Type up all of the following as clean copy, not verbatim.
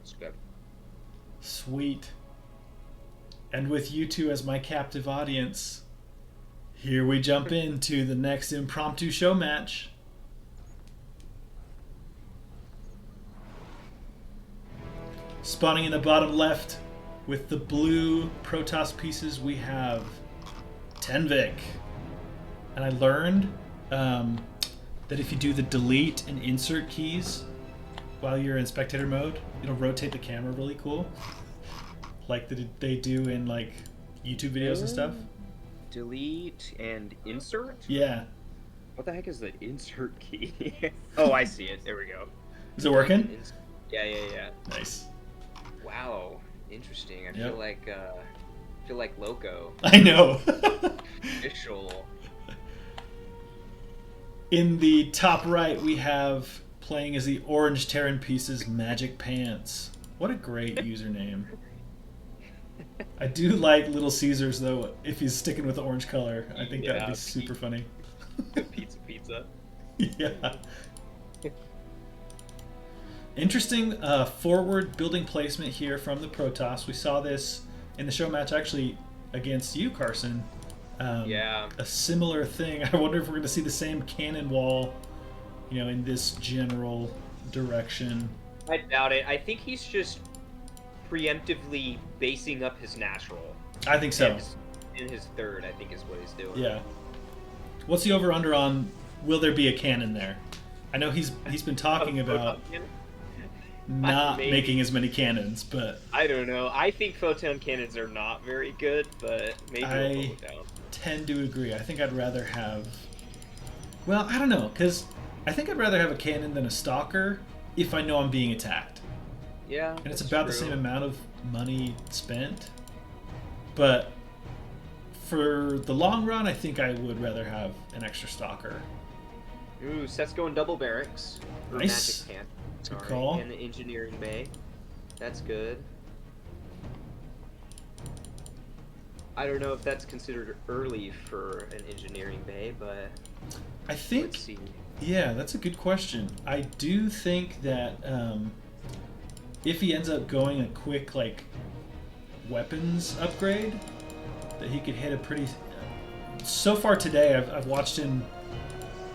That's good. Sweet. And with you two as my captive audience, here we jump into the next impromptu show match. Spawning in the bottom left with the blue Protoss pieces, we have Tenvic. And I learned that if you do the delete and insert keys while you're in spectator mode, it'll rotate the camera really cool. Like they do in like YouTube videos and stuff. Delete and insert? Yeah. What the heck is the insert key? Oh, I see it. There we go. Is it working? Yeah. Nice. Wow. Interesting. I feel like Loco. I know. Official. In the top right, we have playing as the Orange Terran Pieces MagicPants. What a great username. I do like Little Caesars, though, if he's sticking with the orange color. I think that would be super funny. Pizza. Yeah. Interesting forward building placement here from the Protoss. We saw this in the show match, actually, against you, Carson. Yeah. A similar thing. I wonder if we're going to see the same cannon wall, in this general direction. I doubt it. I think he's just preemptively basing up his natural. I think so. In his third, I think is what he's doing. Yeah. What's the over/under on will there be a cannon there? I know he's been talking about not making as many cannons, but I don't know. I think photon cannons are not very good, but maybe we'll go down. Tend to agree. I think I'd rather have. Well, I don't know, because I think I'd rather have a cannon than a stalker if I know I'm being attacked. Yeah, and it's about the same amount of money spent. But for the long run, I think I would rather have an extra stalker. Ooh, Seth's going double barracks. Nice. Good call. In the engineering bay. That's good. I don't know if that's considered early for an engineering bay, but I think. Let's see. Yeah, that's a good question. I do think that if he ends up going a quick weapons upgrade, that he could hit a pretty. So far today, I've watched him,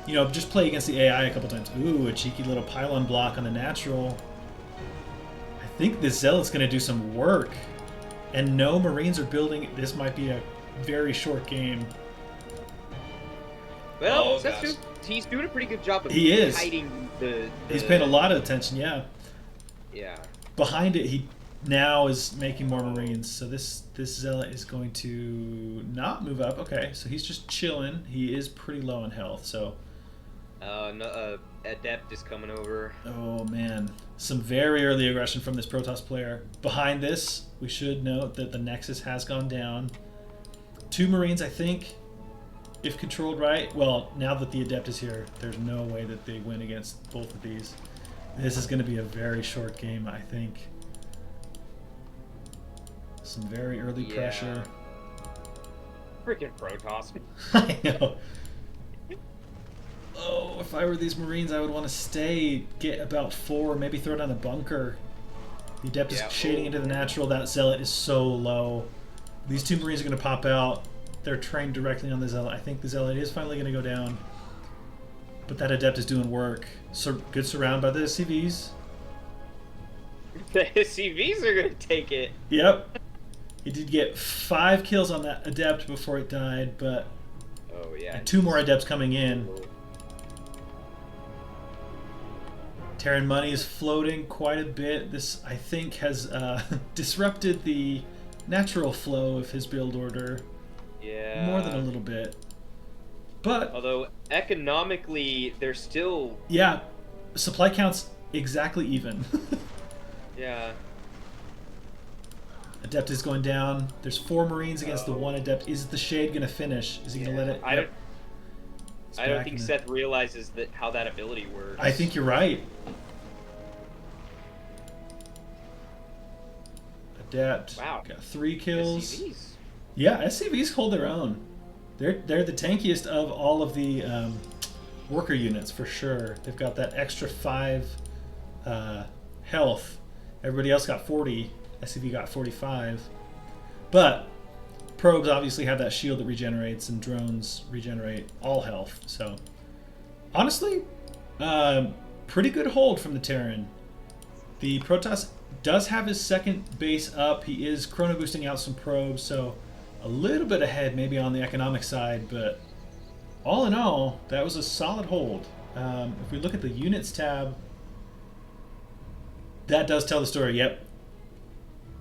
just play against the AI a couple times. Ooh, a cheeky little pylon block on the natural. I think this Zealot's going to do some work, and no Marines are building. This might be a very short game. Well, he's doing a pretty good job of hiding the. He's paying a lot of attention, yeah. Yeah. Behind it, he now is making more Marines, so this Zealot is going to not move up. Okay, so he's just chilling. He is pretty low in health, so. No, Adept is coming over. Oh man, some very early aggression from this Protoss player. Behind this, we should note that the Nexus has gone down. 2 Marines, I think, if controlled right. Well, now that the Adept is here, there's no way that they win against both of these. This is going to be a very short game, I think. Some very early pressure. Freaking Protoss. I know. Oh, if I were these Marines, I would want to stay, get about 4, maybe throw down a bunker. The Adept is shading into the natural. That Zealot is so low. These 2 Marines are going to pop out. They're trained directly on the Zealot. I think the Zealot is finally going to go down. But that Adept is doing work. So good surround by the SCVs. The SCVs are going to take it. Yep. He did get 5 kills on that Adept before it died, but oh yeah, and 2 more Adepts coming in. Terran money is floating quite a bit. This, I think, has disrupted the natural flow of his build order. Yeah. More than a little bit. But although economically, they're still. Yeah, supply count's exactly even. Yeah. Adept is going down. There's 4 Marines against the 1 Adept. Is the Shade going to finish? Is he going to let it? I don't think Seth realizes how that ability works. I think you're right. Adept. Wow. Got 3 kills. SCVs. Yeah, SCVs hold their own. They're the tankiest of all of the worker units for sure. They've got that extra 5 health Everybody else got 40. SCV got 45. But probes obviously have that shield that regenerates, and drones regenerate all health. So honestly, pretty good hold from the Terran. The Protoss does have his second base up. He is chrono boosting out some probes, so a little bit ahead maybe on the economic side, but all in all, that was a solid hold. If we look at the units tab, that does tell the story. Yep.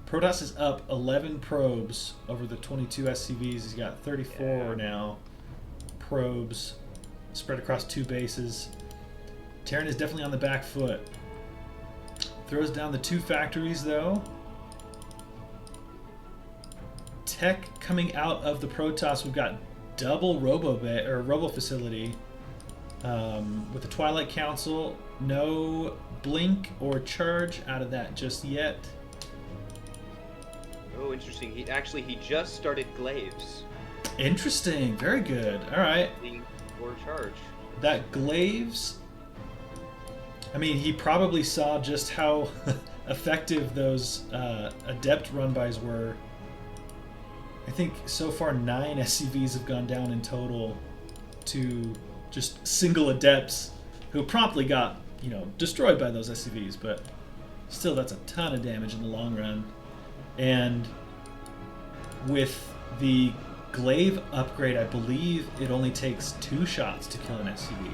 Protoss is up 11 probes over the 22 SCVs. He's got 34 now probes spread across 2 bases. Terran is definitely on the back foot. Throws down the 2 factories though. Tech coming out of the Protoss. We've got double robo facility with the Twilight Council. No blink or charge out of that just yet. Oh, interesting. He just started glaives. Interesting. Very good. All right. Blink or charge. That glaives. I mean, he probably saw just how effective those adept run-bys were. I think so far 9 SCVs have gone down in total to just single adepts who promptly got, you know, destroyed by those SCVs, but still that's a ton of damage in the long run. And with the glaive upgrade, I believe it only takes 2 shots to kill an SCV.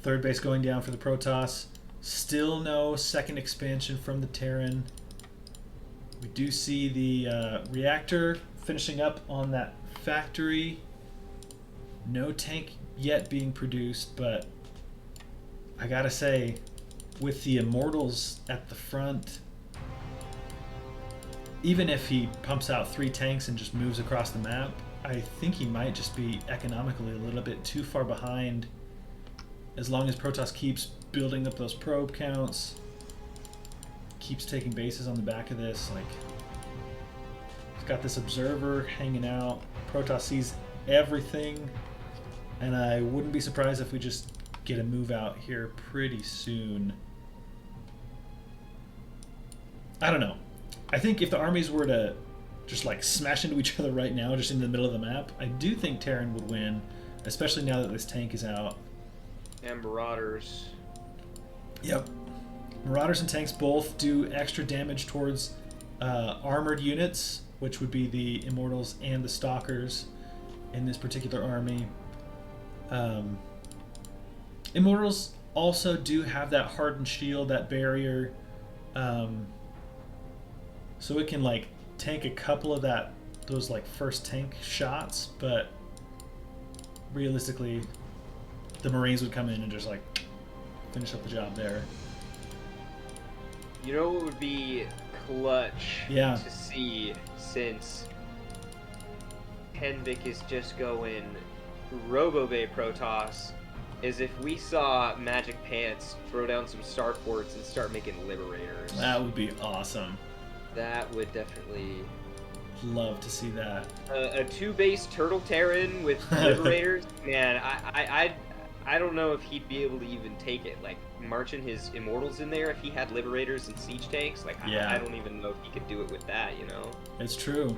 Third base going down for the Protoss. Still no second expansion from the Terran. We do see the reactor finishing up on that factory. No tank yet being produced, but I gotta say, with the Immortals at the front, even if he pumps out 3 tanks and just moves across the map, I think he might just be economically a little bit too far behind. As long as Protoss keeps building up those probe counts, keeps taking bases on the back of this, like, he's got this observer hanging out. Protoss sees everything, and I wouldn't be surprised if we just get a move out here pretty soon. I don't know. I think if the armies were to just like smash into each other right now, just in the middle of the map, I do think Terran would win, especially now that this tank is out. And Marauders. Yep. Marauders and tanks both do extra damage towards armored units, which would be the Immortals and the Stalkers in this particular army. Immortals also do have that hardened shield, that barrier, so it can like tank a couple of those like first tank shots, but realistically the Marines would come in and just like finish up the job there. You know what would be clutch to see, since Tenvic is just going Robo-Bay Protoss, is if we saw MagicPants throw down some starports and start making Liberators. That would be awesome. That would definitely... Love to see that. A 2-base Turtle Terran with Liberators? Man, I don't know if he'd be able to even take it. Like, marching his Immortals in there, if he had Liberators and Siege Tanks, like, yeah. I don't even know if he could do it with that, you know? It's true.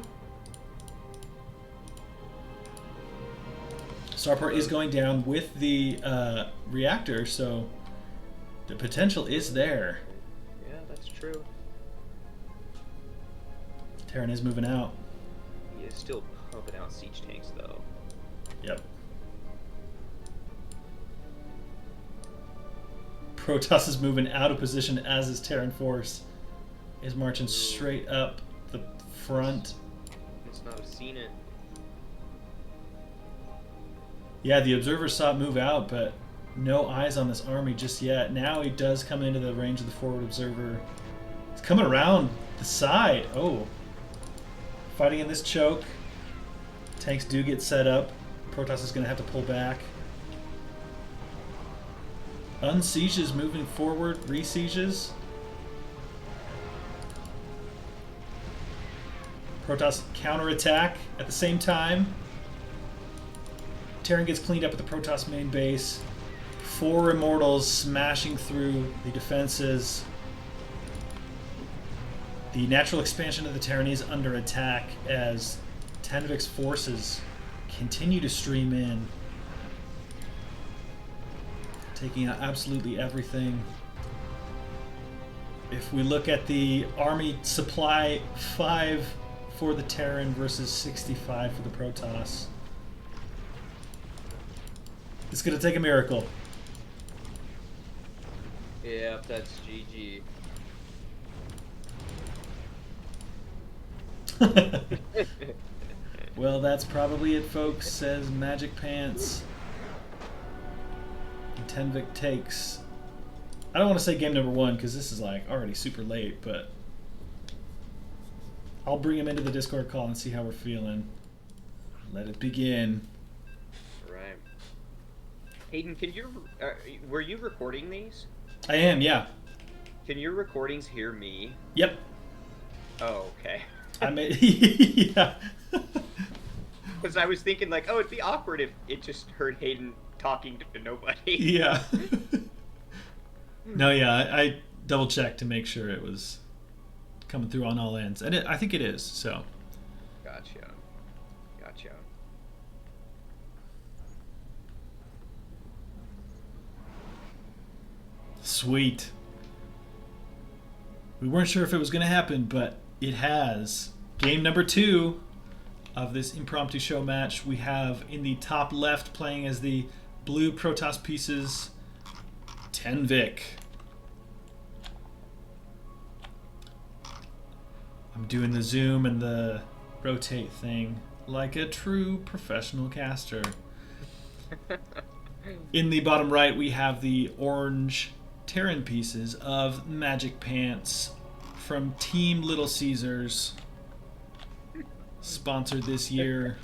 Starport is going down with the reactor, so the potential is there. Yeah, that's true. Terran is moving out. He is still pumping out Siege Tanks, though. Yep. Protoss is moving out of position, as is Terran Force. Is marching straight up the front. Must not have seen it. Yeah, the observer saw it move out, but no eyes on this army just yet. Now he does come into the range of the forward observer. He's coming around the side. Oh. Fighting in this choke. Tanks do get set up. Protoss is going to have to pull back. Unsieges moving forward. Resieges. Protoss counterattack at the same time. Terran gets cleaned up at the Protoss main base. 4 Immortals smashing through the defenses. The natural expansion of the Terran is under attack as Tenvic's forces continue to stream in, taking out absolutely everything. If we look at the army supply, 5 for the Terran versus 65 for the Protoss. It's going to take a miracle. Yep, that's GG. Well, that's probably it, folks, says MagicPants. Tenvic takes... I don't want to say game number 1 because this is like already super late, but I'll bring him into the Discord call and see how we're feeling. Let it begin. Right. Hayden, can you were you recording these? I am, yeah. Can your recordings hear me? Yep. Oh, okay. I may, yeah. Because I was thinking like, oh, it'd be awkward if it just heard Hayden talking to nobody. Yeah. No, yeah, I double checked to make sure it was coming through on all ends, and I think it is. So. Gotcha. Gotcha. Sweet. We weren't sure if it was going to happen, but it has. Game number 2 of this impromptu show match. We have in the top left playing as the blue Protoss pieces, Tenvic. I'm doing the zoom and the rotate thing like a true professional caster. In the bottom right, we have the orange Terran pieces of MagicPants from Team Little Caesars, sponsored this year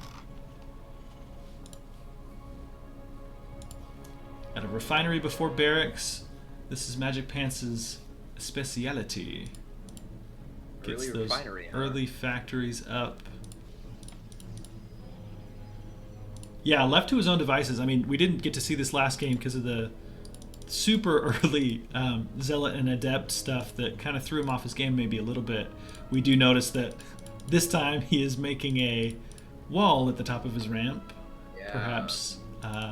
at a refinery before barracks. This is MagicPants' speciality. Gets those early factories up. Yeah, left to his own devices. I mean, we didn't get to see this last game because of the super early Zealot and Adept stuff that kind of threw him off his game maybe a little bit. We do notice that this time he is making a wall at the top of his ramp. Yeah. Perhaps.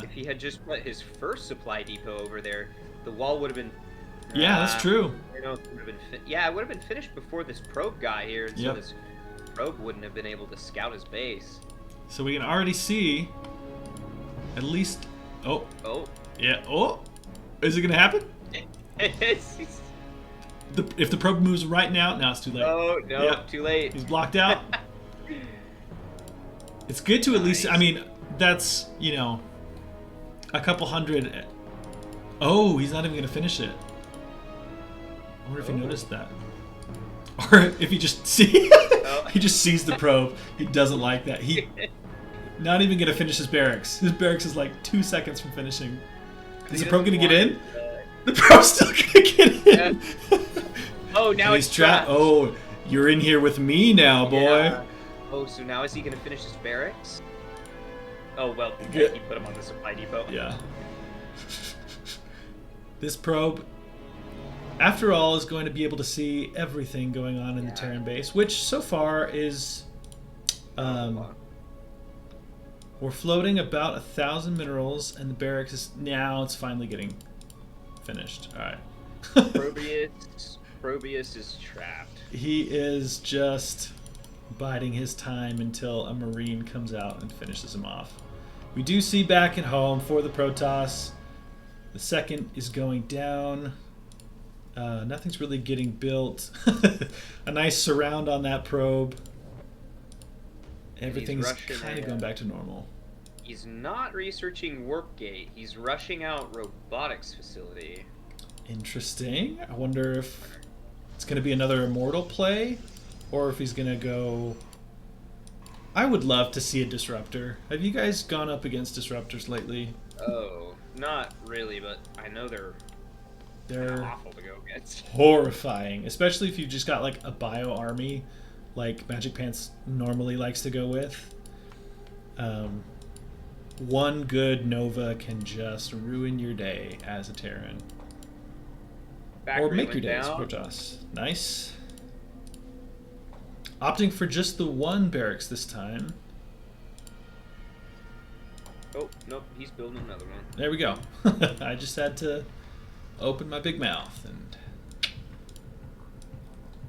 If he had just put his first supply depot over there, the wall would have been... Yeah, that's true. You know, it would have been it would have been finished before this probe guy here, and so this probe wouldn't have been able to scout his base. So we can already see at least... Oh. Oh. Yeah. Oh. Is it going to happen? If the probe moves right now, it's too late. Oh, no, too late. He's blocked out. It's good to at least, I mean, that's, you know, a couple hundred. Oh, he's not even going to finish it. I wonder if he noticed that. Or if he just he just sees the probe. He doesn't like that. He not even going to finish his barracks. His barracks is like 2 seconds from finishing. Is the probe going to get in? The probe's still going to get in. Yeah. Oh, now he's trapped. Oh, you're in here with me now, boy. Yeah. Oh, so now is he going to finish his barracks? Oh, well, he put him on the supply depot. Yeah. This probe, after all, is going to be able to see everything going on in the Terran base, which so far is... we're floating about 1,000 minerals, and the barracks is... Now it's finally getting finished. All right. Probius is trapped. He is just biding his time until a Marine comes out and finishes him off. We do see back at home for the Protoss. The second is going down. Nothing's really getting built. A nice surround on that probe. Everything's kind of going back to normal. He's not researching Warp Gate. He's rushing out robotics facility. Interesting. I wonder if it's going to be another Immortal play, or if he's going to go... I would love to see a Disruptor. Have you guys gone up against Disruptors lately? Oh, not really, but I know they're awful to go against. Horrifying, especially if you've just got like a bio army, like MagicPants normally likes to go with. one good Nova can just ruin your day as a Terran. Factory Or make your went day as down. Protoss. Nice. Opting for just the one barracks this time. Oh, nope, he's building another one. There we go. I just had to open my big mouth and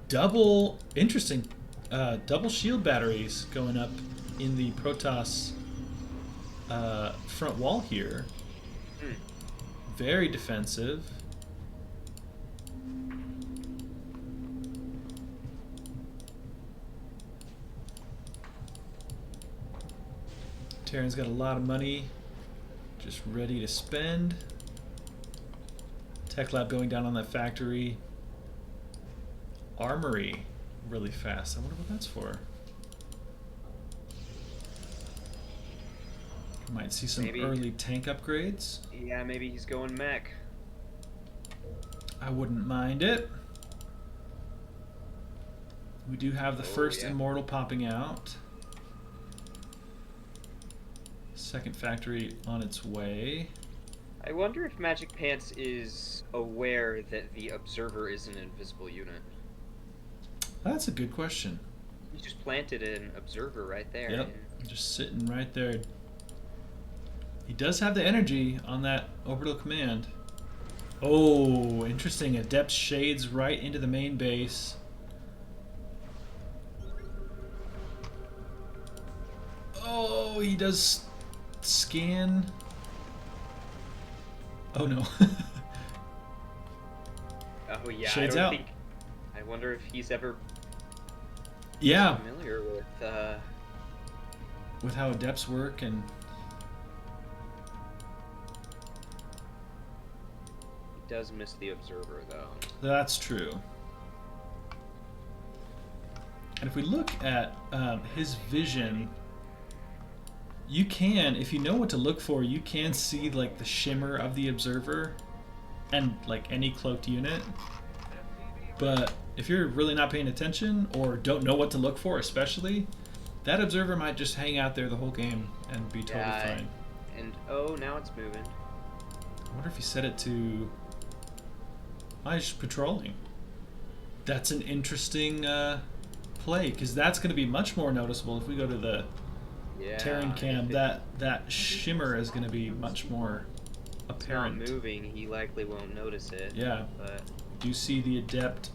double interesting double shield batteries going up in the Protoss front wall here. Very defensive. Terran's got a lot of money just ready to spend. Tech lab going down on that factory. Armory really fast. I wonder what that's for. Might see some early tank upgrades. Yeah, maybe he's going mech. I wouldn't mind it. We do have the first Immortal popping out. Second factory on its way. I wonder if MagicPants is aware that the Observer is an invisible unit. That's a good question. He just planted an Observer right there. Yep, just sitting right there. He does have the energy on that orbital command. Oh, interesting. Adept shades right into the main base. Oh, he does scan. Oh no. Oh yeah, Shades I don't out. think. I wonder if he's ever Yeah. familiar with how adepts work and. He does miss the Observer though. That's true. And if we look at his vision, you can, if you know what to look for, you can see like the shimmer of the Observer and like any cloaked unit. But if you're really not paying attention or don't know what to look for especially, that Observer might just hang out there the whole game and be totally fine. And oh, now it's moving. I wonder if you set it to... Oh, he's just patrolling. That's an interesting play, because that's going to be much more noticeable if we go to the Terran cam. That shimmer is going to be much more apparent. It's not moving, he likely won't notice it. Yeah. But do you see the Adept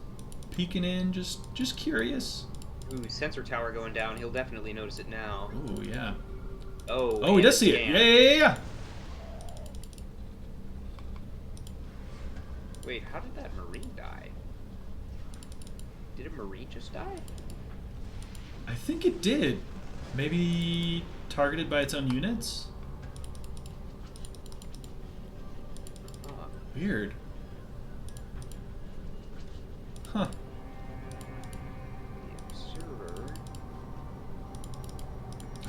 peeking in? Just curious. ooh, sensor tower going down. He'll definitely notice it now. Ooh, yeah. Oh, he does see it. Yeah. Wait, how did that Marine die? Did a Marine just die? I think it did. Maybe targeted by its own units? Huh. Weird. Huh. The Observer.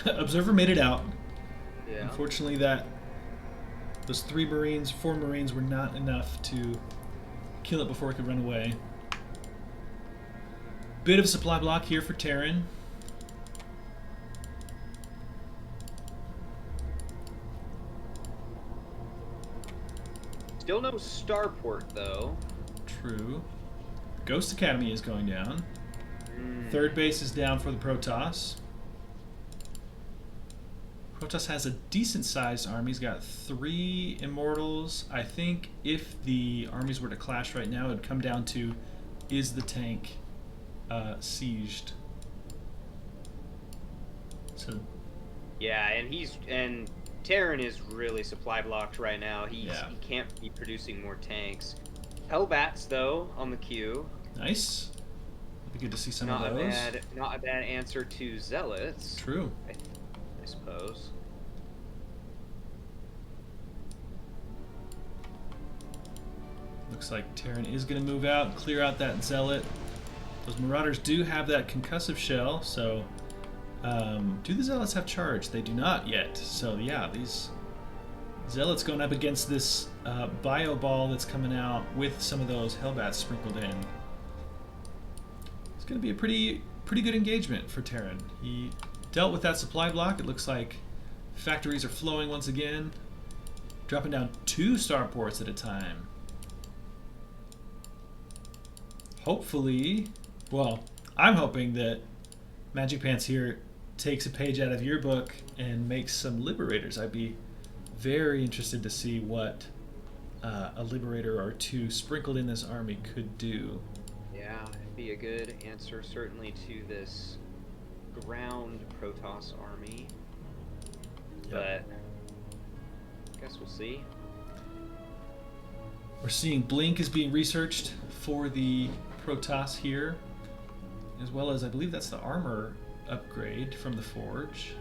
Observer made it out. Yeah. Unfortunately, those 4 Marines were not enough to kill it before it could run away. Bit of a supply block here for Terran. Still no starport though. True. Ghost Academy is going down. Third base is down for the Protoss. Protoss has a decent-sized army. He's got 3 Immortals. I think if the armies were to clash right now, it would come down to, is the tank sieged? So. Yeah, and Terran is really supply blocked right now. He can't be producing more tanks. Hellbats though on the queue. Nice. It'd be good to see some of those. Not a bad answer to Zealots. True. I suppose. Looks like Terran is going to move out, clear out that Zealot. Those Marauders do have that concussive shell, so do the Zealots have charge? They do not yet. So yeah, these Zealots going up against this bio ball that's coming out with some of those Hellbats sprinkled in. It's going to be a pretty good engagement for Terran. He dealt with that supply block, it looks like, Factories are flowing once again. Dropping down 2 starports at a time. Hopefully, well, I'm hoping that MagicPants here takes a page out of your book and makes some liberators. I'd be very interested to see what a liberator or 2 sprinkled in this army could do. Yeah, it'd be a good answer certainly to this ground Protoss army. Yep. But I guess we'll see. We're seeing Blink is being researched for the Protoss here, as well as I believe that's the armor upgrade from the Forge.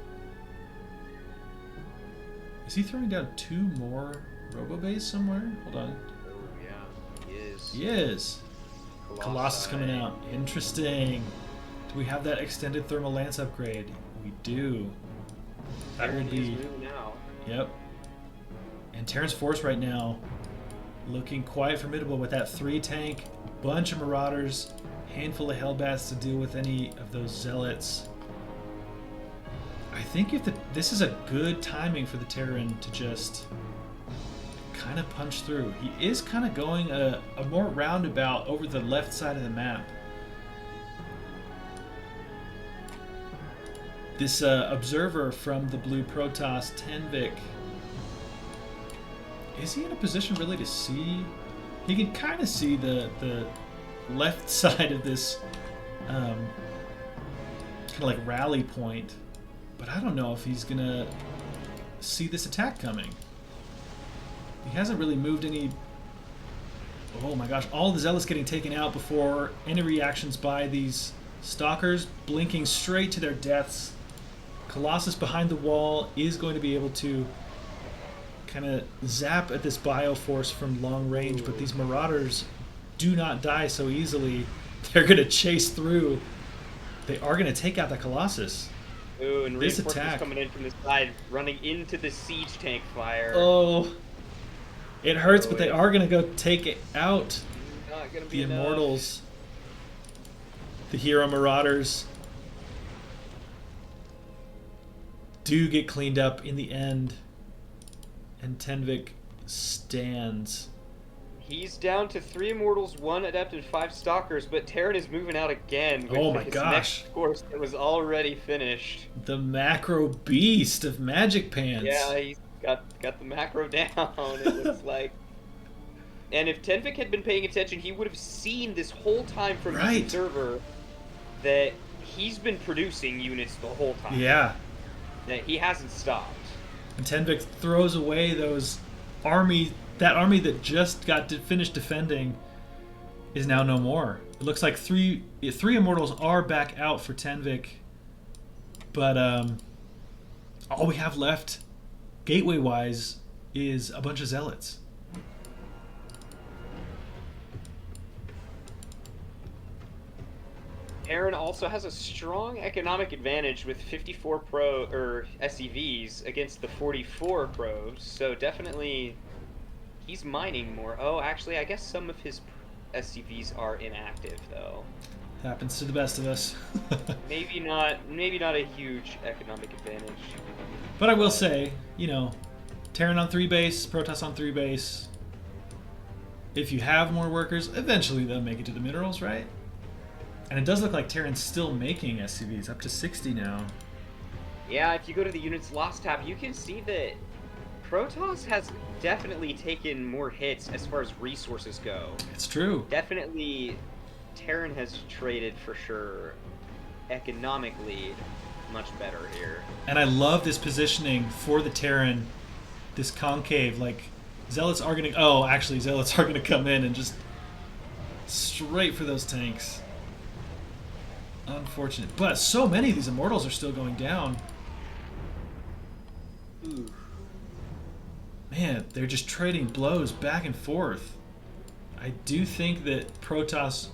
Is he throwing down 2 more Robo-Bays somewhere? Hold on. Oh yeah, he is. He is. Colossus coming out. Interesting. Do we have that extended thermal lance upgrade? We do. That would be. Now. Yep. And Terran's force right now looking quite formidable with that 3 tank, bunch of marauders, handful of hellbats to deal with any of those zealots. I think this is a good timing for the Terran to just kind of punch through. He is kind of going a more roundabout over the left side of the map. This observer from the blue Protoss, Tenvic, is he in a position really to see? He can kind of see the left side of this kind of like rally point, but I don't know if he's gonna see this attack coming. He hasn't really moved any. Oh my gosh, all the zealots getting taken out before any reactions by these stalkers, blinking straight to their deaths. Colossus behind the wall is going to be able to kind of zap at this bioforce from long range, but these marauders do not die so easily. They're going to chase through. They are going to take out the Colossus. Ooh, and this reinforcements attack coming in from the side, running into the siege tank fire. Oh, it hurts, but they are going to go take it out. Not gonna The be Immortals, the Hero Marauders, do get cleaned up in the end, and Tenvic stands. He's down to 3 Immortals, 1 Adept, and 5 Stalkers, but Terran is moving out again with Oh my his gosh. next course that was already finished. The macro beast of MagicPants. Yeah, he's got the macro down, it looks like. And if Tenvic had been paying attention, he would have seen this whole time from his observer that he's been producing units the whole time. Yeah. That he hasn't stopped. And Tenvic throws away those army. That army that just got finished defending is now no more. It looks like three Immortals are back out for Tenvic, but all we have left, gateway-wise, is a bunch of zealots. Aaron also has a strong economic advantage with 54 SCVs against the 44 pros, so definitely he's mining more. Oh, actually, I guess some of his SCVs are inactive though. Happens to the best of us. maybe not a huge economic advantage. But I will say, you know, Terran on 3 base, Protoss on 3 base. If you have more workers, eventually they'll make it to the minerals, right? And it does look like Terran's still making SCVs, up to 60 now. Yeah, if you go to the units lost tab, you can see that Protoss has definitely taken more hits as far as resources go. It's true. Definitely, Terran has traded for sure. Economically, much better here. And I love this positioning for the Terran, this concave. Like, Zealots are going to... Oh, actually, Zealots are going to come in and just straight for those tanks. Unfortunate. But so many of these Immortals are still going down. Ooh. Man, they're just trading blows back and forth. I do think that Protoss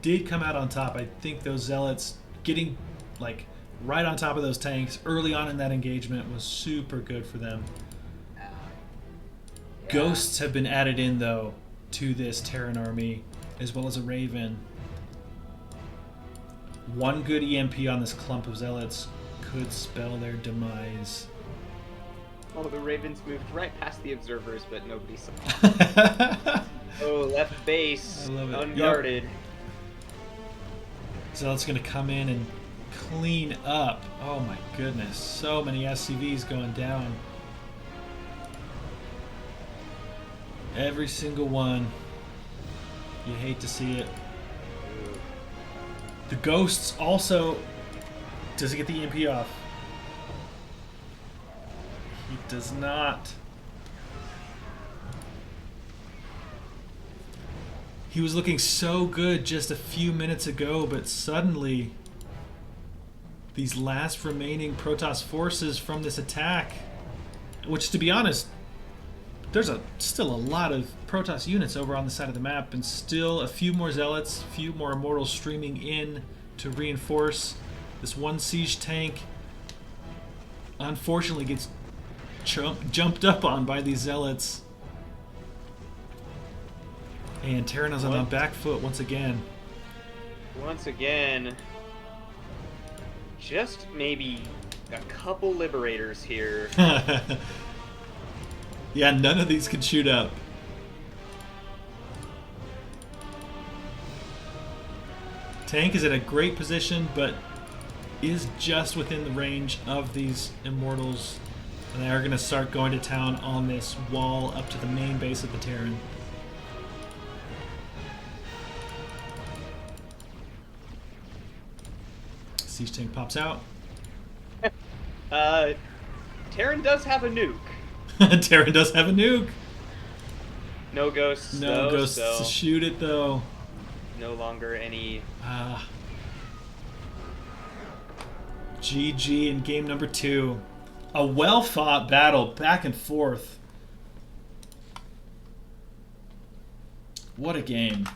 did come out on top. I think those Zealots getting like right on top of those tanks early on in that engagement was super good for them. Yeah. Ghosts have been added in, though, to this Terran army, as well as a Raven. One good EMP on this clump of Zealots could spell their demise. Oh, the Ravens moved right past the observers, but nobody saw. Oh, left base, I love it. unguarded. Yep. So that's going to come in and clean up. Oh my goodness, so many SCVs going down. Every single one. You hate to see it. The Ghosts also... Does he get the EMP off? He does not. He was looking so good just a few minutes ago, but suddenly these last remaining Protoss forces from this attack, which, to be honest, there's still a lot of Protoss units over on the side of the map, and still a few more Zealots, a few more Immortals streaming in to reinforce. This one siege tank unfortunately gets jumped up on by these Zealots. And Terrana's on the back foot once again. Once again, just maybe a couple Liberators here. Yeah, none of these can shoot up. Tank is in a great position, but is just within the range of these Immortals. And they are going to start going to town on this wall up to the main base of the Terran. Siege tank pops out. Terran does have a nuke. Terran does have a nuke. No ghosts. No ghosts to shoot it, though. No longer any. GG in game number 2. A well-fought battle, back and forth. What a game.